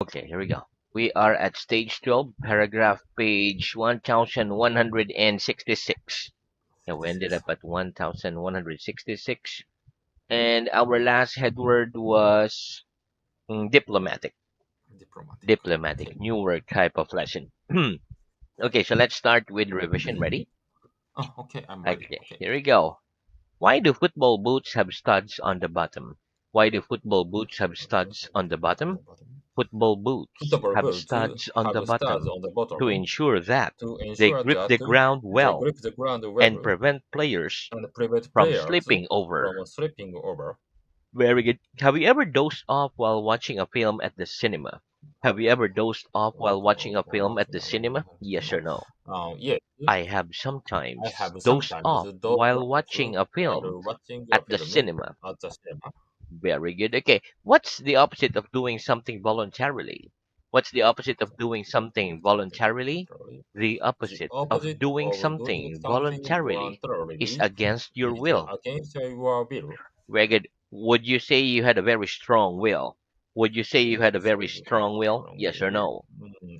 Okay, here we go. We are at stage 12, paragraph page 1166. Yeah, we ended 56. up at 1166. And our last headword was diplomatic. Diplomatic. Okay. Diplomatic, newer type of lesson. Okay, so let's start with revision. Ready? Oh, okay. I'm ready. Okay, Okay. here we go. Why do football boots have studs on the bottom? Why do football boots have studs on the On bottom? the bottom. Football boots Football have boots studs on the have stars bottom on the to bottom ensure that to they ensure grip that the ground they well grip the ground and well prevent players and prevent from players slipping over. from slipping over. Very good. Have you ever dozed off while watching a film at the cinema? Have you ever dozed off while watching a film at the cinema? Yes or no? Yes, I have I sometimes have dozed sometimes off dozed while off watching a film while watching a at the film cinema. at the cinema. Very good. Okay. What's the opposite of doing something voluntarily? What's the opposite of doing something Something voluntarily? voluntarily. The The opposite of opposite doing of doing something something voluntarily is voluntarily against your is will. against your will. Very good. Would you say you had a very strong will? Would you say you had a very strong will? Strong Yes or will. no?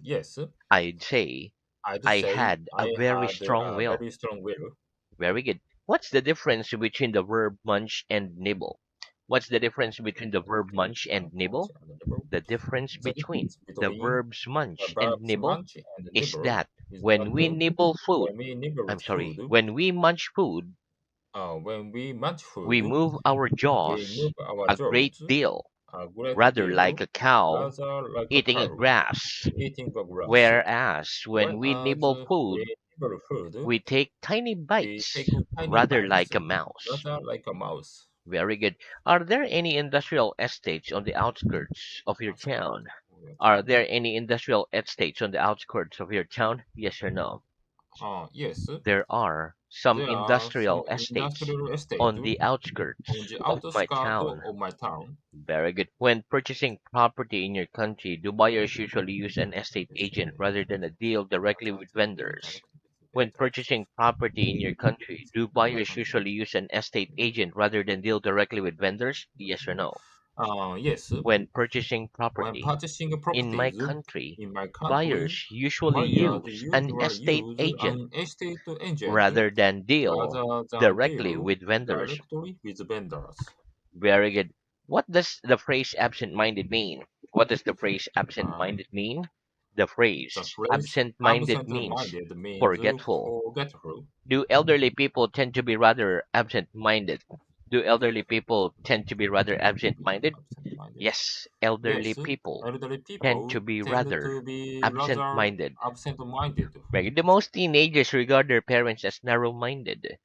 Yes, I'd say I'd I say had a I very had strong a will. very strong will. Very good. What's the difference between the verb munch and nibble? What's the difference between the verb munch and nibble? The difference The between difference the between verbs the munch and verbs nibble munch and is nibble that is when we that nibble food, when we nibble I'm sorry, food, when we munch food, when we munch we food, move our we jaws move our a great jaws deal, a great rather like deal, a cow rather like a eating a cow grass. eating the grass. Whereas when we Whereas nibble food, we nibble food, we take tiny we bites, take tiny rather bites, like a mouse. rather like a mouse. Very good. Are there any industrial estates on the outskirts of your Outskirt town? of your Are town. there any industrial estates on the outskirts of your town? Yes or no? Yes, There are some there are some industrial estates industrial estate on the on outskirts the of my outskirts town. of my town. Very good. When purchasing property in your country, do buyers usually use an estate agent rather than a deal directly with vendors? When purchasing property in your country, do buyers usually use an estate agent rather than deal directly with vendors? Yes or no? Yes, When purchasing when property purchasing in my properties country, in my country, buyers usually buyers use an usually estate use agent an estate agent rather than deal rather than directly deal with vendors. directly with vendors. Very good. What does the phrase absent-minded mean? What does the phrase Uh, absent-minded mean? The the phrase phrase absent-minded means absent-minded means forgetful. forgetful. Do elderly people tend to be rather absent-minded? Do elderly people tend to be rather absent-minded? Absent-minded. Yes, elderly Yes, people elderly tend to people be tend rather to be rather absent-minded. absent-minded. Right. Do most teenagers regard their parents as narrow-minded?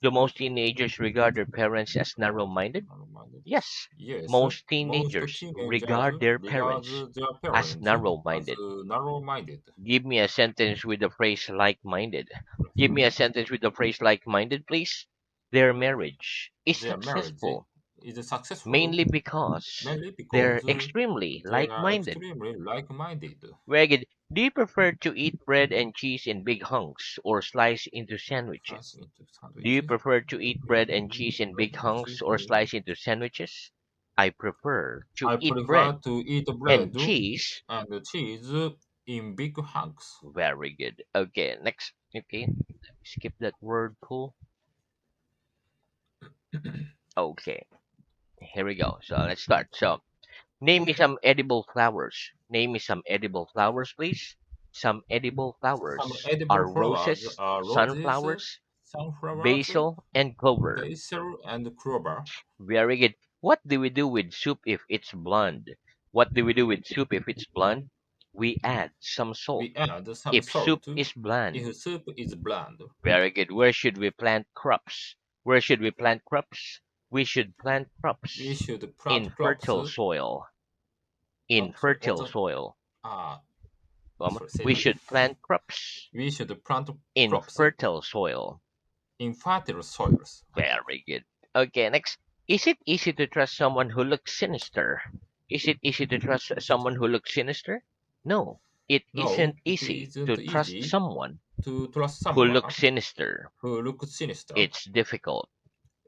Do most teenagers regard their parents as narrow-minded? Narrow-minded. Yes, Yes, most most teenagers teenagers regard their regard parents their as parents as narrow-minded. narrow-minded. Give me a sentence with the phrase like-minded. Give me a sentence with the phrase like-minded, please. Their marriage is Their marriage successful is successful mainly because mainly they're because extremely they are like-minded. extremely like-minded. Very good. Do you prefer to eat bread and cheese in big hunks or slice into Slice sandwiches? into Do you sandwiches. prefer to eat bread and Eat cheese in bread big and hunks cheese. or slice into sandwiches? I prefer to I eat prefer bread to eat bread and cheese. and cheese in big hunks. Very good. Okay, next. Okay, skip that word pool. Okay, here we go. So let's start. So, name me some edible flowers. Name me some edible flowers, please. Some edible Some flowers edible are flowers roses, are roses, sunflowers, sunflowers, basil, and clover. basil, and clover. Very good. What do we do with soup if it's bland? What do we do with soup if it's bland? We add some salt. We add some If soup salt is bland. if soup is bland. Very good. Where should we plant crops? Where should we plant crops? We should plant We crops should in plant crops. fertile soil. In Sorry, fertile soil. sorry, say We it again. should plant crops We should plant in crops fertile soil. in fertile soils. Okay. Very good. Okay, next. Is it easy to trust someone who looks sinister? Is it easy to trust Is it? someone who looks sinister? No, it No, isn't it easy to isn't trust easy someone to trust who looks someone sinister. who looks sinister. It's difficult.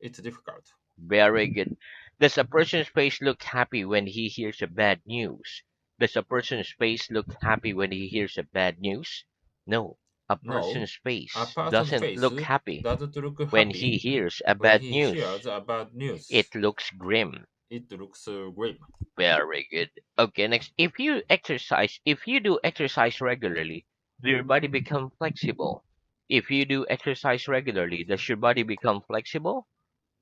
It's difficult. Very good. Does a person's face look happy when he hears a bad news? Does a person's face look happy when he hears a bad news? No. A No, person's a face person's doesn't face look happy doesn't look when he happy hears a when bad he hears news. a bad news. It looks grim. It looks grim. Very good. Okay, next. If you do exercise regularly, do your body become flexible? If you do exercise regularly, does your body become flexible?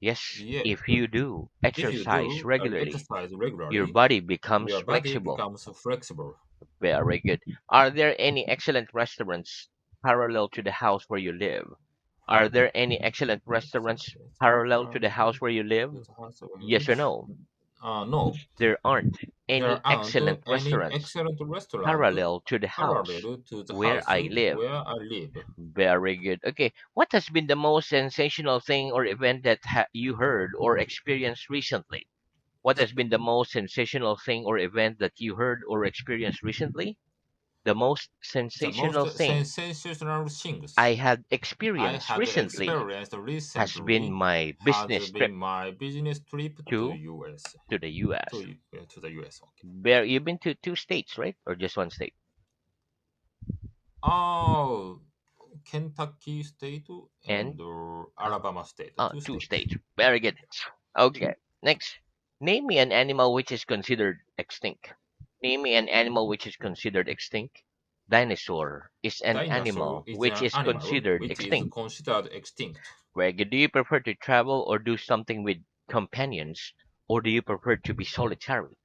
Yes, Yes. if you do If you exercise do regularly, exercise your regularly, body becomes your body flexible. becomes flexible. Very good. Are there any excellent restaurants parallel to the house where you live? Are there any excellent restaurants parallel to the house where you live? Yes or no? No, There aren't there any aren't excellent any restaurants excellent restaurant parallel to the house parallel to the where house I live. where I live. Very good. Okay, what has been the most sensational thing or event that you heard or experienced recently? What has been the most sensational thing or event that you heard or experienced recently? The most The most sensational thing sensational things I had I experienced had recently experienced has been recently my has business been trip my business trip to to US. the US. To the US. Okay. Where you've been to two states, right? Or just one state? Oh, Kentucky State And and Alabama State. Two two states. states. Very good. Okay. Next, name me an animal which is considered extinct. Name me an animal which is considered extinct. Dinosaur is an Dinosaur animal is which an is animal considered which is extinct. considered extinct. Greg, do you prefer to travel or do something with companions, or do you prefer to be solitary?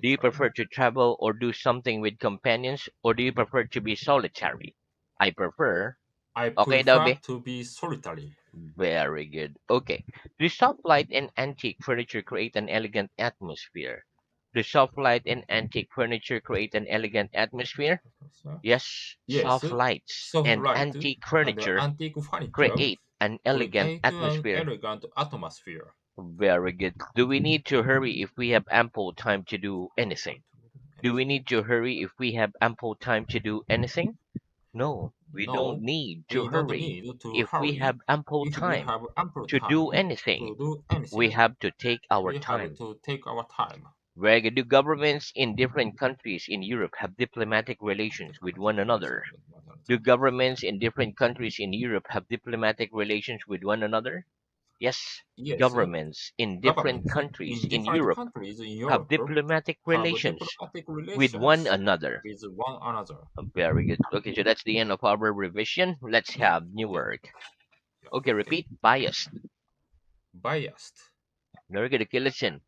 Do you Solitary. prefer to travel or do something with companions, or do you prefer to be solitary? I prefer. I Okay, prefer Dobby. to be solitary. Very good. Okay. Do soft light and antique furniture create an elegant atmosphere? Do soft light and antique furniture create an elegant atmosphere? Yes, Yes, soft lights soft and light antique and furniture antique furniture create an elegant create an atmosphere. elegant atmosphere. Very good. Do we need to hurry if we have ample time to do anything? Do we need to hurry if we have ample time to do anything? No, we don't No, need to we don't hurry need to if we hurry have ample if we time have ample to do time anything. to do We anything. have to take our We have time. to take our time. Very good. Do governments in different countries in Europe have diplomatic relations with one another? Do governments in different countries in Europe have diplomatic relations with one another? Yes, Yes, governments in different governments countries in in different Europe countries in have Europe diplomatic have relations diplomatic with one relations another. with one another. Very good. Okay, so that's the end of our revision. Let's have new Okay, word. yeah, Okay, okay. repeat. Biased. Biased Very good. Okay, listen.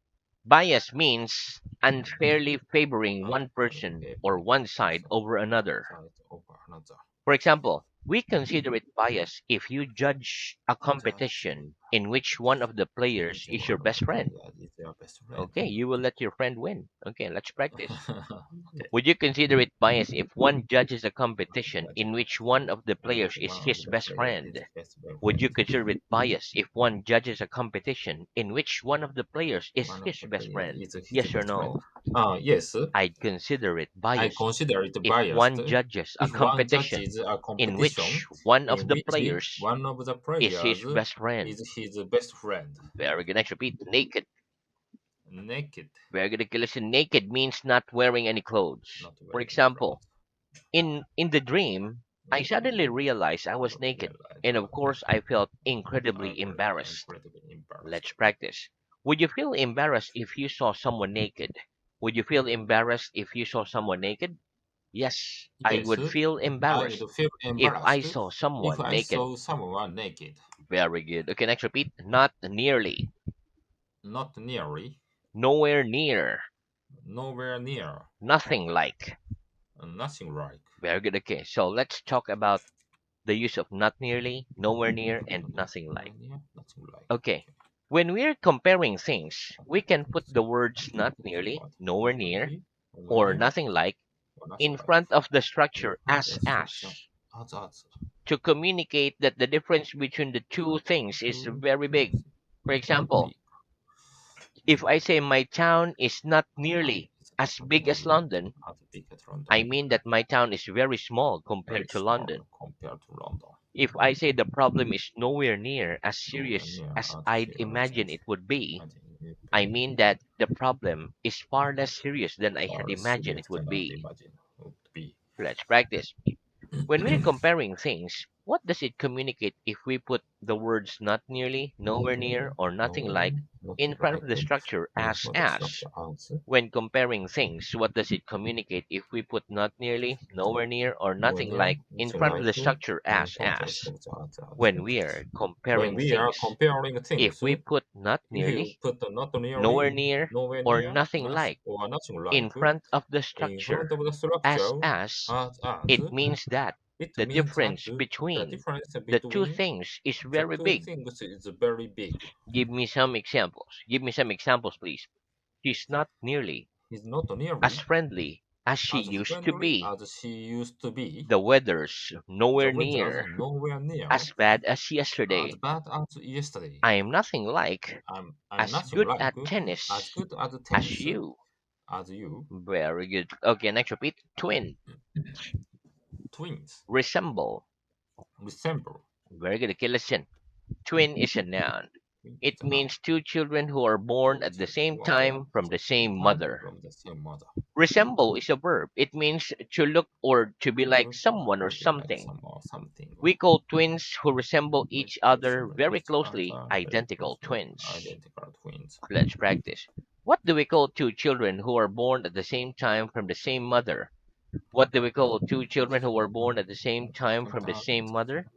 Bias means unfairly favoring and one person or every one side person over one another. side over another. For example, we consider it bias if you judge a Judge competition in which one of the players which is your one of best the friend. players is their best friend. Okay, you will let your friend win. Okay, let's practice. Okay. Would you consider it bias if one judges a competition Judge in which one of the in which players is one of his the best players is friend? best Would you friend. consider it bias if one judges a competition in which one of the players is One of his the best players friend? is his Yes or best friend. no? Yes, I'd consider it I biased consider it if biased one judges a if one competition judges a in which competition one of in the which players one of the is his players best friend. is his best friend. Very good. Next, repeat. Naked. Naked, Very good. Okay, listen. Naked means not wearing any clothes. not For wearing any example, clothes. in the dream, I In the dream, suddenly realized I I was suddenly naked, realized and I of was course, naked. I felt I incredibly felt embarrassed. incredibly embarrassed. Let's practice. Would you feel embarrassed if you saw someone naked? Would you feel embarrassed if you saw someone naked? Yes, I Yes, would feel I would embarrassed feel if I embarrassed saw if someone I naked. saw someone naked. Very good. Okay, next repeat. Not nearly. Not nearly, Nowhere near. nowhere near, Nothing like. nothing like. Very good. Okay, so let's talk about the use of not nearly, nowhere near, and nothing like. Nowhere near, nothing like. Okay. Okay. When we're comparing things, we can put the words not nearly, What? nowhere Not near, nearly, nowhere or near, nothing like or nothing in like. front of the In structure front of structure, as as to communicate that the difference between the two things is two very big. things For very example, big. if I say my town is not Town nearly is as not big as nearly London, as big as London. I mean that my town is very small Very compared to small London. compared to London. If I say the problem is nowhere near as Nowhere serious near as as I'd serious imagine it would be, I mean that the problem is far less serious than I had Far imagined serious it would than I'd be. imagine would be. Let's practice. When we're comparing things, what does it communicate if we put the words not nearly, Not nowhere near, near, or nothing nowhere, like not in front of like, the structure in as front of as? structure as, When comparing things, what does it communicate if we put not nearly, nowhere near, or nowhere nothing near, like in nothing front of like, the structure in as front of as? structure as. When we are When comparing we are things, comparing if things, we put not if you nearly, put not nowhere nearly, near, nowhere or near, nothing like or nothing in like, front of the in front of structure the structure as, as, it means that it the means that difference the between difference the two between things is the very two big. things is very big. Give me some examples. Give me some examples, please. She's not nearly He's not as nearly friendly as she as used to friendly be. as she used to be. The weather's The nowhere weather's near nowhere near as bad as as yesterday. bad as yesterday. I am nothing like I'm as nothing good like at as tennis good at as tennis you. as you. Very good. Okay, next repeat. Twin. Twins Resemble. resemble. Very good. Okay, listen. Twin is a noun. Twin is It a noun. means two children who are born Two at the children same who are born time at from the the same same time mother. from the same mother. Resemble is a verb. It means to look or to be To like look someone or or be like something. some or something. We call twins who resemble We each other resemble very each closely other very identical closely. twins. Identical twins. Let's practice. What do we call two children who are born at the same time from the same mother? What do we call two children who were born at the same time from the same mother?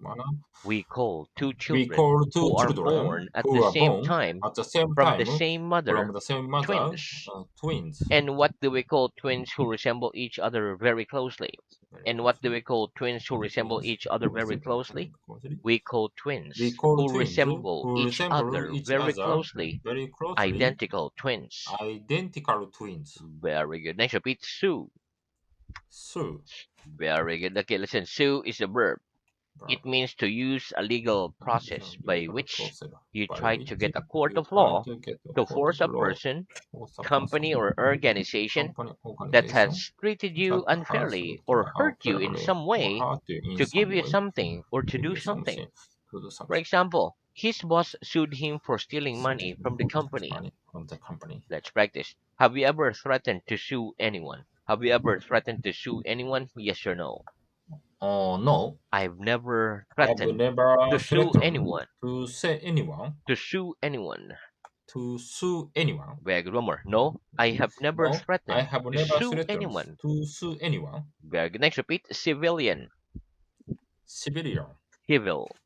We call two We children call two who are children born at the who are same born time at the same from the time same from mother the same mother, twins. twins. And what do we call twins who resemble each other very closely? Very And what do closely. we call twins who resemble Twins each other who very resemble closely? closely. We call We twins call who twins resemble who each resemble other each very other closely very closely. identical twins. Identical twins. Very good. Next, repeat sue. So, Very good. Okay, listen. Sue is a verb. It means to use a legal process by legal which process you by try to which get a court you of try law to get a to court of force a law person, for a company, person, or organization company, that organization has treated that you has unfairly or hurt you in unfairly some or way hurt you in to give some you way, something or to give do you something something. to do For something. example, his boss sued him for stealing So money from the for taking company. money from the company. Let's practice. Have you ever threatened to sue anyone? Have you ever threatened to sue anyone? Yes or no? Oh no, I've never I've threatened never to sue threatened anyone. to say anyone To sue anyone. to sue anyone. Very good. One more. No, I have never No, I threatened have to never sue threatened anyone. to sue anyone. Very good. Next, repeat. Civilian. Civilian, Civil.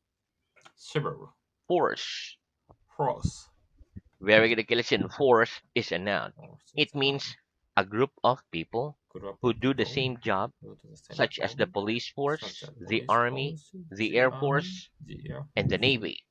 civil, Force. force, Very good. Okay, listen. Force is a noun. or It means a group of people group who of do the people same job, who do the same such as job, the police such force, as the police army, force, the the air army, force, the air and the force, navy.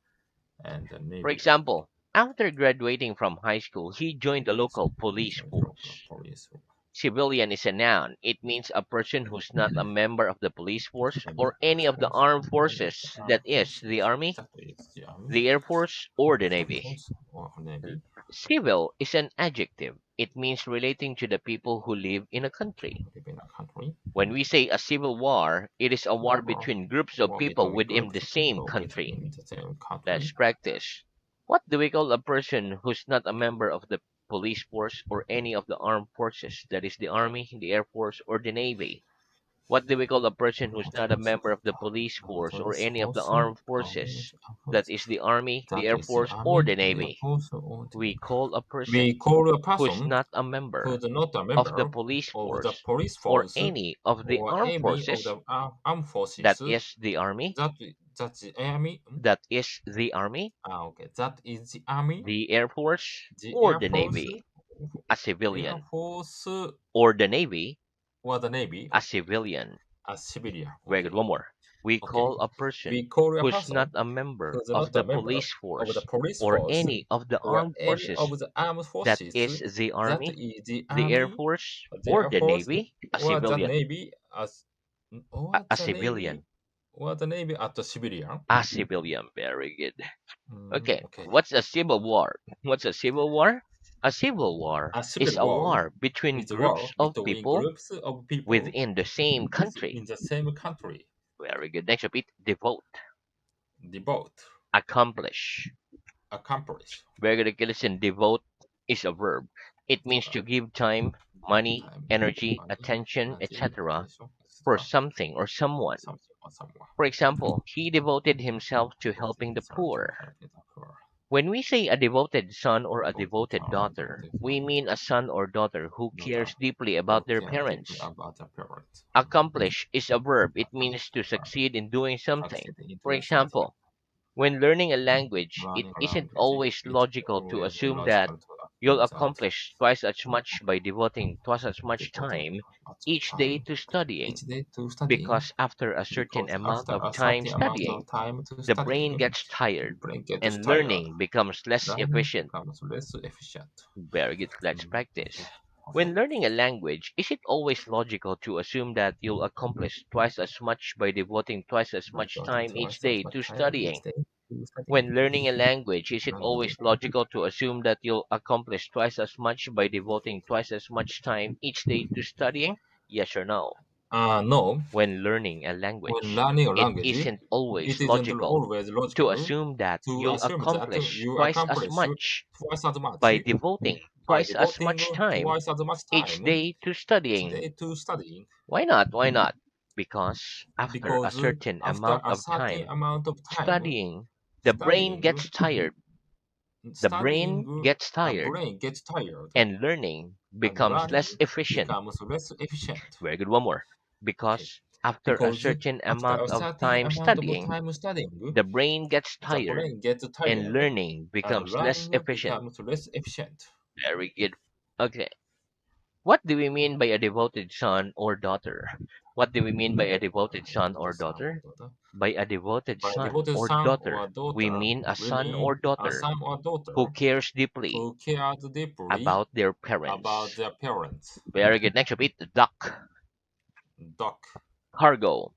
and the For navy. example, after graduating from high school, he joined the For local example, police the local force. police Civilian is a noun. It means a person who's not a member of the police force or any of the force, armed or any of the forces, armed that is, the forces. army, That is the army, the air force, or the air navy. force, or navy. Civil is an adjective. It means relating to the people who live in a country. Live in a country. When we say a civil war, it is a war War, between groups of war people between within groups the of same people country. within the same Let's country. practice. What do we call a person who's not a member of the police force or any of the armed forces? That is the army, the air force, or the navy. What do we call a person who's What not a was member of the police force or police any of the force, armed army, forces? That force. is the army, the That air is the force, or army, the the air navy. force, or the We navy. call a person We call a who's person not a who member is not a of the member police of the force police or force any of the or armed any of forces. the armed forces. That is the army. That that's the army. That is the army, Okay, that is the army, the air force, the or air the force, navy. A air civilian. force, Or the navy, or the navy. a Okay, civilian. a civilian. Very good. Okay, One more. We okay. call a person We call a who's not person a member who's of not the a member police of the force police or force any of the or armed any forces. of the armed That forces. is the That army, is the the air army, force, the or air the force, navy, a or the civilian. navy as or A the navy, civilian. or the navy at the civilian. A civilian. Very good. Okay. Okay. What's a civil war? What's a civil war? A civil war A is civil a war war between is a groups war of between people groups of people within the same country. within the same country. Very good. Next, repeat. Devote. Devote, Accomplish. accomplish, Very good. Okay, listen. Devote is a verb. It It's means a to give time, money, time, energy, money, attention, energy, etc. attention, for etc. something or someone. Something or someone. For example, he devoted himself to Devoted helping the himself to poor. helping the poor. When we say a devoted son or a Devoted devoted son, daughter, devoted we son, mean a son or daughter who daughter, cares deeply who about their care deeply parents. about the parents. Accomplish is a verb. It means to succeed in doing something. Succeed in For doing something. example, when learning a language, it Learning a isn't language, always it's logical to always assume that logical to you'll assume that accomplish twice as much by devoting twice as much devoting time lots of each day time to studying. each day to studying, Because after a certain because amount after of a time certain amount studying, of time to the studying, brain gets the tired brain gets and tired. learning becomes less Learning efficient. becomes less efficient. Very good. Let's Okay, practice. okay. When learning a language, is it always logical to assume that you'll accomplish twice as much by devoting twice as By much devoting time each twice as day much to time each studying? day to studying. When learning a language, is it Learning always logical to assume that you'll accomplish twice as much by devoting twice as much time each day to studying? Yes or no? no. When learning a When language, learning a it language, isn't always it isn't logical always to logical assume that to you'll assume that accomplish you twice as accomplish much twice as much by devoting by twice as devoting much time twice as much each time day to each studying. day to studying. Why not? Why not? Because after a Because certain after amount a of certain time amount of time studying, the brain studying, gets tired. The brain gets a tired brain gets tired and learning and becomes learning less efficient. becomes less efficient. Very good. One more. Okay. Because after a Because certain after amount a of certain time amount of studying, time studying, the brain gets the tired brain gets and tired learning and becomes less learning efficient. becomes less efficient. Very good. Okay. What do we mean by a devoted son or daughter? What do we mean by a devoted son or Devoted son or daughter? daughter. By a devoted By son devoted or son or daughter, we daughter, mean a we son mean or a daughter son or who daughter cares deeply who cares deeply about their about parents. their parents. Very good. Next, repeat duck, Dock, cargo.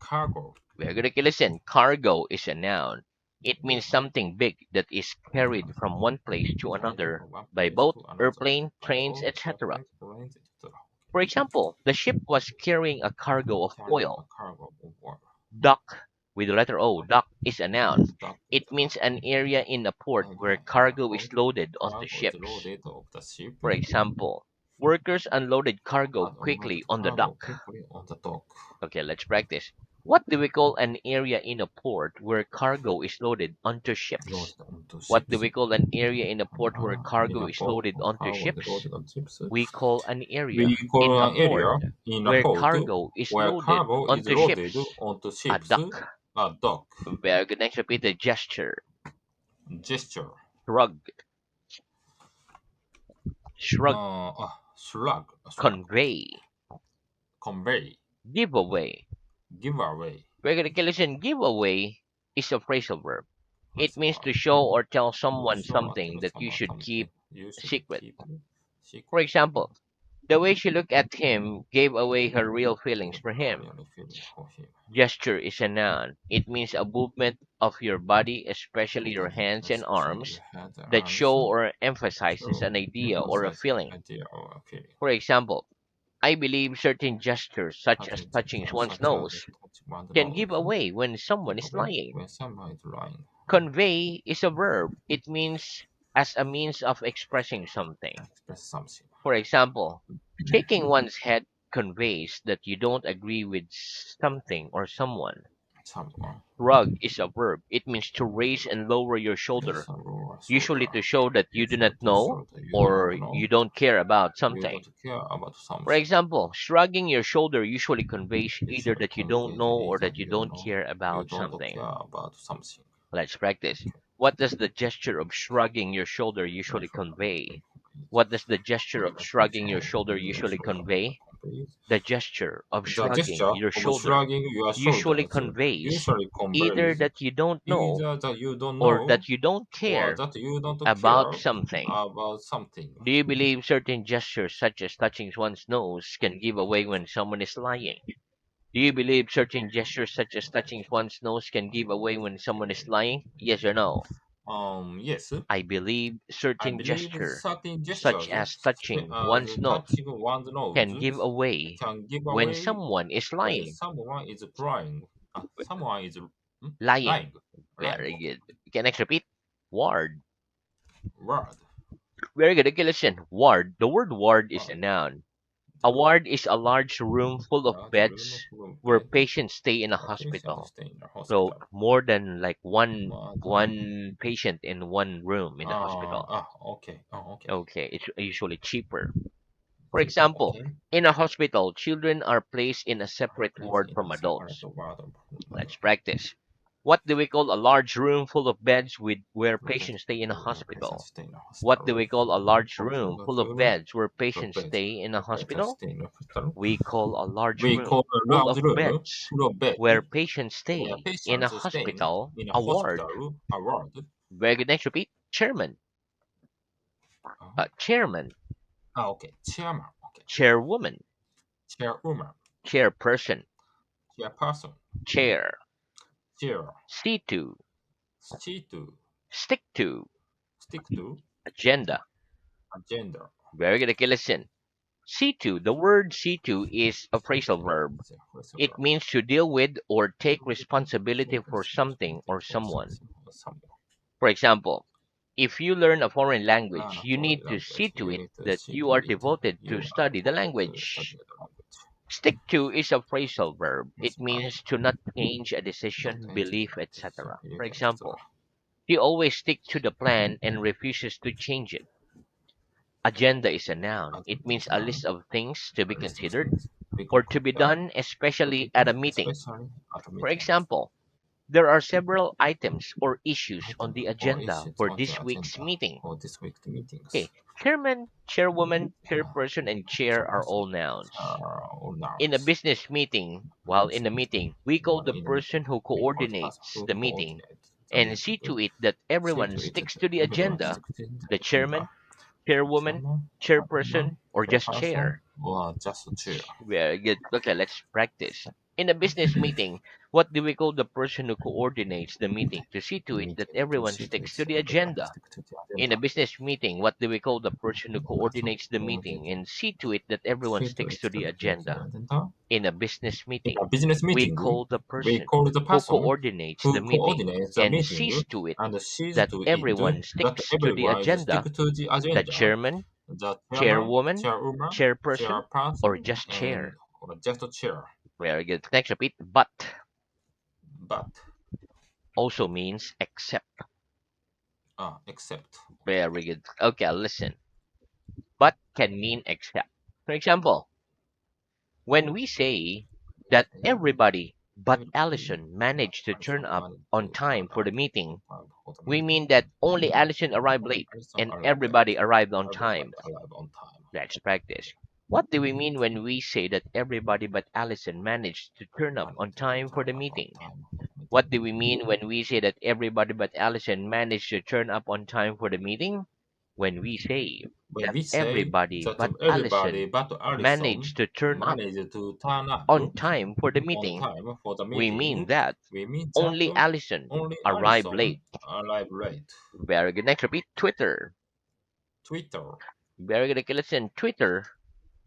cargo. Very good. Okay, listen. Cargo is a noun. It means something big that is carried from one place to Carried another from one by place boat, to another airplane, by trains, boat, etc. airplane, planes, etc. For example, the ship was carrying a cargo of Carrying a oil. cargo of water. Dock with the letter O. Dock is a noun. Dock with It means an area in a port where area in a cargo is port loaded onto cargo is ships. loaded of the ship For example, workers unloaded cargo and quickly unloaded on the cargo dock. quickly on the dock. Okay, let's practice. What do we call an area in a port where cargo is loaded onto ships? Loaded onto What do ships. we call an area in a port where In cargo a is port loaded or onto cargo is ships? loaded on ships. We call an area We in call a an port area in a where port cargo is where loaded cargo is onto loaded ships. onto A ships dock. a dock. Very good. Next, repeat the gesture. Gesture. Shrug, shrug, Slug. convey, Convey. giveaway. Giveaway. Recognition giveaway is a phrasal verb. It First of means all, to show or tell to someone show or something tell that you someone should keep something you should secret. keep For secret. example, the way she looked at him gave away her real feelings Give for a him. real feeling for him. Gesture is a noun. It means a movement of your body, especially your Body, hands and especially arms, your hands and that arms, show or emphasizes show an idea or a emphasizing feeling. idea or a feeling. For example, I believe certain gestures, such as Certain touching gestures one's such as nose, touch one's can give nose away when someone give is away lying. when someone is lying. Convey is a verb. It means as a means of expressing something. Express something. For example, shaking one's head conveys that you don't agree with something or someone. Someone. Shrug is a verb. It means to raise and lower your Raise shoulder, a lower usually shoulder. to show that you do not Usually to know show that you do not or know. you don't care about You something. don't care about For something. example, shrugging your shoulder usually conveys either Usually that you don't conveys know or either that you you don't know care you about don't something. care about something. Let's practice. Okay. What does the gesture of shrugging your shoulder Right usually from convey? complete. What does the gesture What of does the shrugging your shoulder shrugging your usually shoulder convey? complete? The gesture of The shrugging gesture your of shoulder shrugging your usually shoulders conveys usually either conveys that you don't know either that you don't or know that you don't or care that you don't about care something. about something. Do you believe certain gestures, such as touching one's nose, can give away when someone is lying? Do you believe certain gestures, such as touching one's nose, can give away when someone is lying? Yes or no? Yes, I believe I certain believe gesture, certain such gestures, as such touching as one's nose, touching one's can nose, give away can give when away someone is when lying. someone is crying. Someone is Lying. lying. Lying. Very good. Can I repeat? Ward. Word. Very good. Okay, listen. Ward. The word ward is a Word. noun. A ward is a large room full of Large room beds full of where bed. patients stay in a A patient hospital. stay in a So hospital. more than like one More than one patient in one room in a hospital. okay. Oh, okay. Okay, it's usually cheaper. For Cheaper. example, Okay. in a hospital, children are placed in a A separate place ward in from a separate adults. word of Let's adult. practice. What do we call a large room full of beds with where Bed patients stay in a where patient hospital? stay in a What do hospital. we call a large What room about full of room beds where for patients bed? stay in a Where patient hospital? stay in a hospital. We call a large We call room a full large of room beds full of bed where patients where stay in a patients stay hospital, in a a ward. hospital. A ward. Very good. Next, repeat. Chairman, Uh-huh. chairman, Okay. Chairman. Okay. chairwoman, Chairwoman. chairperson, Chairperson. chair, Chair. see to, See to. stick to, Stick to. agenda. Agenda. Very good. Okay, listen. See to, the word see to is a phrasal verb. It's a phrasal It verb. means to deal with or take responsibility Take for something responsibility or for someone. something or someone. For example, if you learn a foreign language, Learn a you foreign need to see language. to You it need to that see you to are it. devoted to You are study the devoted to study language. the language. Stick to is a phrasal verb. Yes, It means to not change a not decision, change belief, the decision. etc. For Belief, etc. example, he always stick to the plan and refuses to change it. Agenda is a noun. It Agenda means is a now list of things to be a list of considered things or to be done done, to be especially at a done, meeting. especially at a For meeting. example, there are several items or issues on Item the or agenda issues for on the this week's agenda meeting. for this week's meetings. Okay, chairman, chairwoman, chairperson, and chair are Chairperson all nouns. or In a nouns. business meeting, while in a meeting, we call the In a meeting, person who we call the person coordinates who the meeting coordinates the and meeting. see to it that See everyone to it that sticks to the everyone agenda. sticks to the The agenda. chairman, chairwoman, Chairman, chairwoman, chairperson, or just chairperson, chair. or just a chair. Very good. Okay, let's practice. In a business meeting, what do we call the person who coordinates the meeting to see to The it that meeting to everyone see to sticks it to the everyone agenda? sticks to the In a agenda. business meeting, what do we call the person who The person coordinates the coordinates meeting and see to it that everyone see to sticks it to the agenda? agenda. In a business In a meeting, business we meeting, call the we person call the who person coordinates the who meeting coordinates the and meeting sees to it and sees that to it everyone that sticks to the everyone is stick agenda. to the The agenda. chairman, The chairman, chairwoman, chairwoman, chairperson, or chairperson, just and chair. or just a chair. Very good. Next, repeat. But But also means except. except. Okay. Very good. Okay, listen. But can mean except. For example, when we say that everybody but Everybody Allison managed to turn also up managed on to turn time for the up meeting, on time for the we meeting. mean that only Allison arrived late Person and arrived late. everybody arrived on time. Everybody arrived on time. Let's practice. What do we mean when we say that everybody but Allison managed to turn up on Managed to time for turn the up on meeting? time for the meeting. What do we mean when we say that everybody but Allison managed to turn up on time for the meeting? When we say When that we say everybody that but everybody Allison but Allison managed to turn up managed to turn up on time for the on meeting, time for the we mean meeting, that we mean that only Allison only arrived Allison late. arrived late. Very good. Next, repeat. Twitter. Twitter. Very good. Okay, listen. Twitter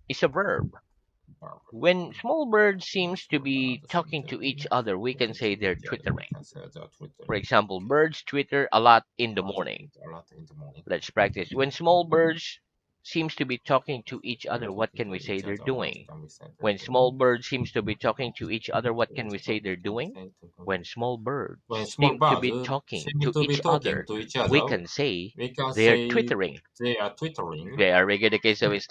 is a verb. Verb. When small birds seems to Small be bird seem talking to to be each other, we can talking say to they're each other. We twittering. can say they're For twittering. example, birds twitter a lot in the Birds morning. tweet a lot in the morning. Let's practice. When small birds seems to be talking to each other, what Talking can we to say each they're other. What doing? can we say they're When small doing? birds seems to be talking to each other, what can we say What they're can we doing? say to them? When small When birds small seem to birds be talking seem to to be each talking other, to each we other, can say we can they're say twittering. they are twittering. Very good. Okay, so it's